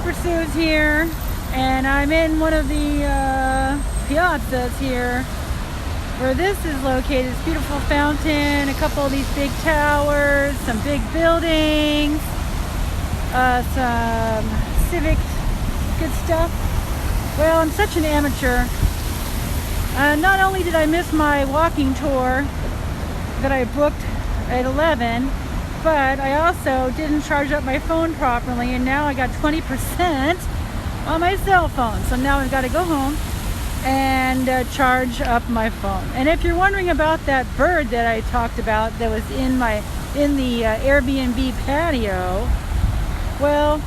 Pursues here, and I'm in one of the piazzas here where this is located. This beautiful fountain, a couple of these big towers, some big buildings, some civic good stuff. Well, I'm such an amateur. Not only did I miss my walking tour that I booked at 11, but I also didn't charge up my phone properly, and now I got 20% on my cell phone. So now I've got to go home and charge up my phone. And if you're wondering about that bird that I talked about that was in the Airbnb patio, well,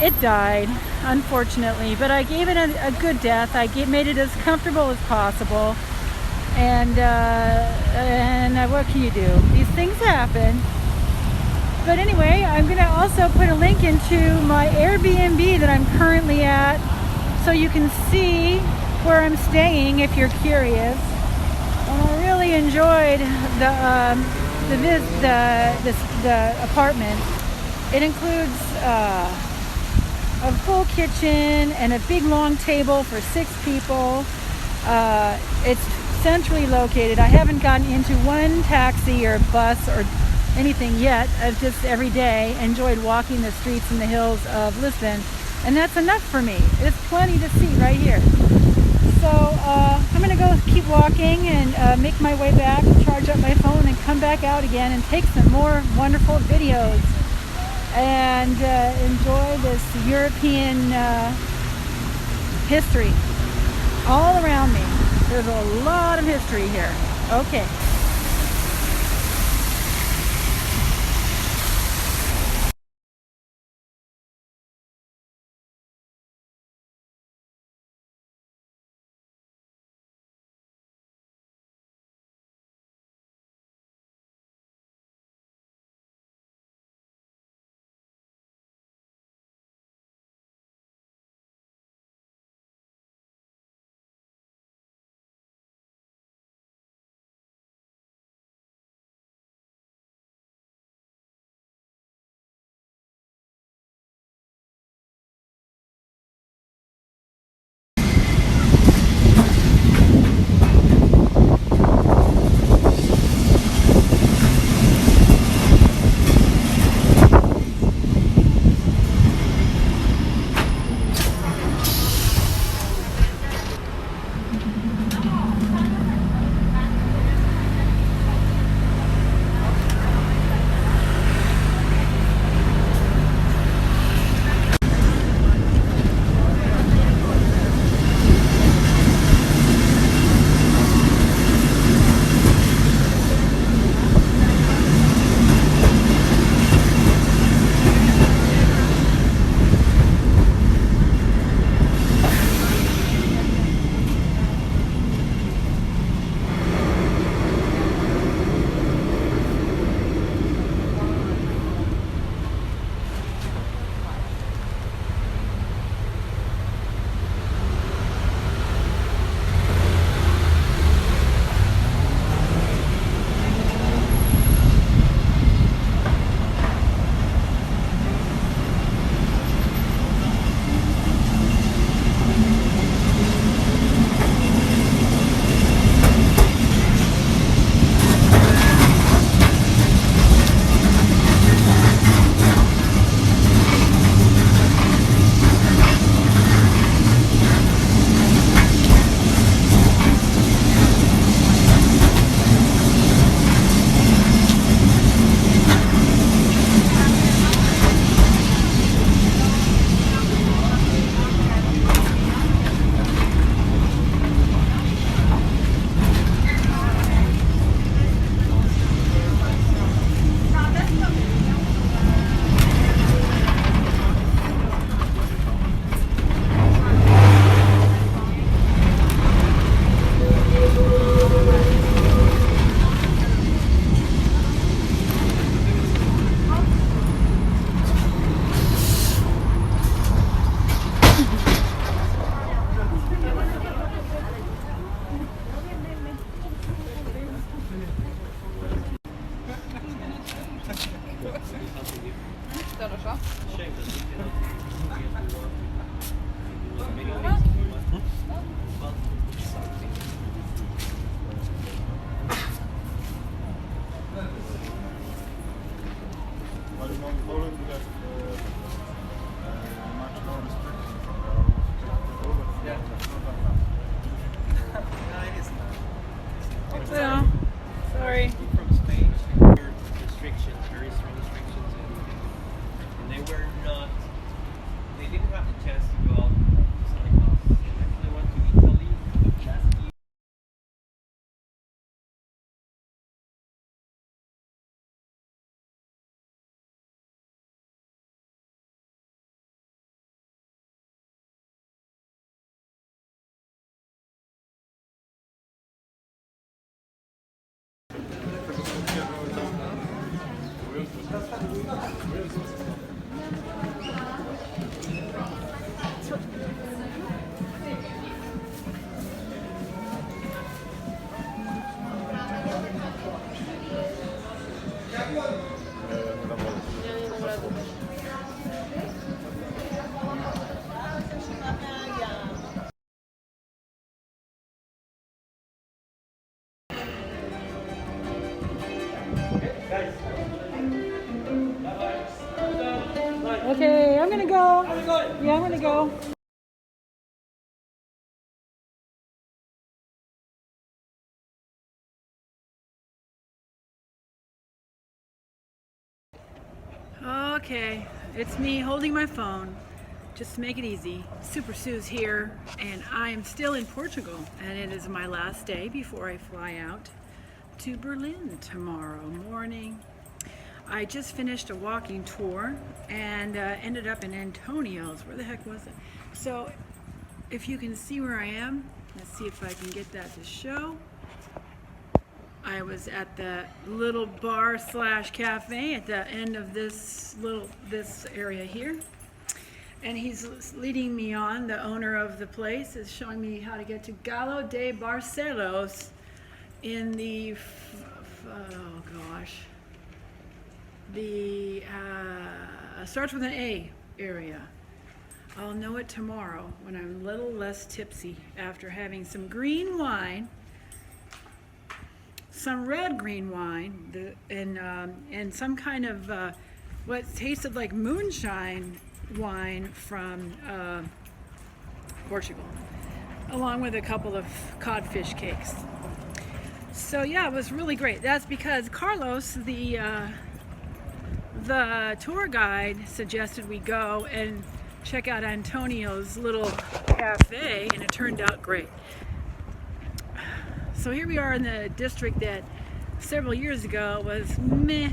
it died, unfortunately, but I gave it a good death. I made it as comfortable as possible. And what can you do? These things happen. But anyway, I'm going to also put a link into my Airbnb that I'm currently at, so you can see where I'm staying if you're curious. And I really enjoyed the apartment. It includes a full kitchen and a big long table for 6 people. It's centrally located. I haven't gotten into one taxi or bus or anything yet. I've just every day enjoyed walking the streets and the hills of Lisbon, and that's enough for me. It's plenty to see right here. So I'm gonna go keep walking and make my way back, charge up my phone, and come back out again and take some more wonderful videos and enjoy this European history all around me. There's a lot of history here. Okay. Well, sorry. From Spain, there were restrictions, very strong restrictions, and they were not. They didn't have the chance to go out selling houses. They actually went to Italy last year. Okay, I'm gonna go. Yeah, I'm gonna go. Okay, it's me holding my phone just to make it easy. Super Sue's here, and I am still in Portugal, and it is my last day before I fly out to Berlin tomorrow morning. I just finished a walking tour and ended up in Antonio's. Where the heck was it? So if you can see where I am, let's see if I can get that to show. I was at the little bar slash cafe at the end of this area here, and he's leading me on. The owner of the place is showing me how to get to Galo de Barcelos in the starts with an A area. I'll know it tomorrow when I'm a little less tipsy after having some green wine, some red green wine, and some kind of what tasted like moonshine wine from Portugal, along with a couple of codfish cakes. So yeah, it was really great. That's because Carlos, the tour guide, suggested we go and check out Antonio's little cafe, and it turned out great. So here we are in the district that several years ago was meh,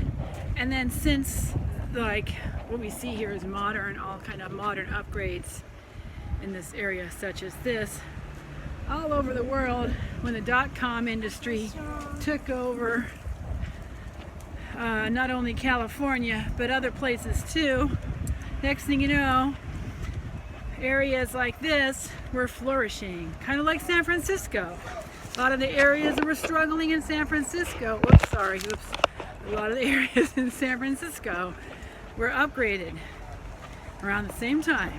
and then since, like, what we see here is modern, all kind of modern upgrades in this area, such as this, all over the world. When the .com industry took over not only California but other places too, next thing you know, areas like this were flourishing, kind of like San Francisco. A lot of the areas that were struggling in San Francisco, a lot of the areas in San Francisco were upgraded around the same time.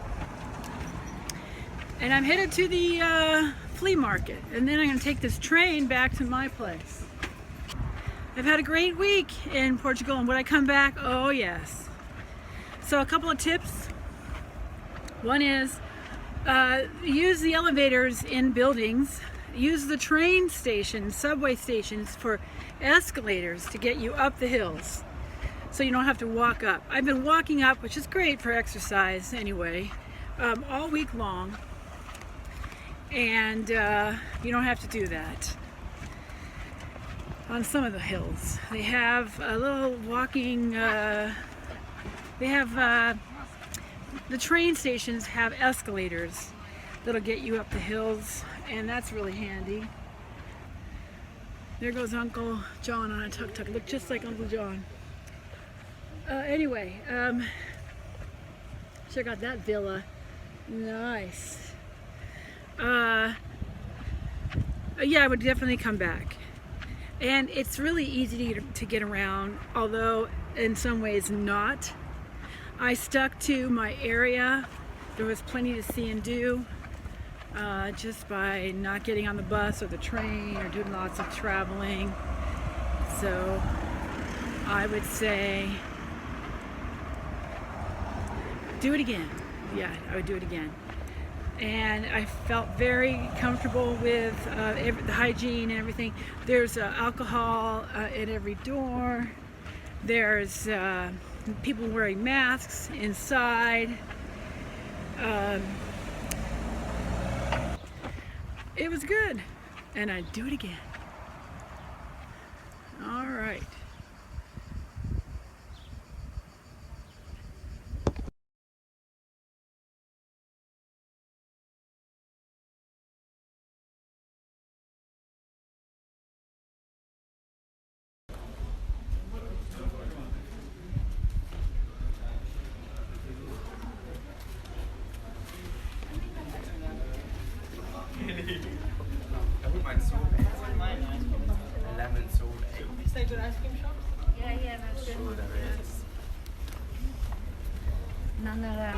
And I'm headed to the flea market, and then I'm going to take this train back to my place. I've had a great week in Portugal, and when I come back, oh yes. So a couple of tips. One is use the elevators in buildings. Use the train stations, subway stations, for escalators to get you up the hills, so you don't have to walk up. I've been walking up, which is great for exercise anyway, all week long, and you don't have to do that on some of the hills. They have a little walking, the train stations have escalators that'll get you up the hills, and that's really handy. There goes Uncle John on a tuk-tuk. Look just like Uncle John. Anyway, check out that villa. Nice. Yeah, I would definitely come back. And it's really easy to get around, although in some ways not. I stuck to my area. There was plenty to see and do just by not getting on the bus or the train or doing lots of traveling. So I would say do it again. Yeah, I would do it again. And I felt very comfortable with the hygiene and everything. There's alcohol at every door. There's people wearing masks inside. It was good, and I'd do it again. All right. I wouldn't mind sorbet. A lemon sorbet. Is that good ice cream shop? Yeah, that's good. Sure there is. None of that.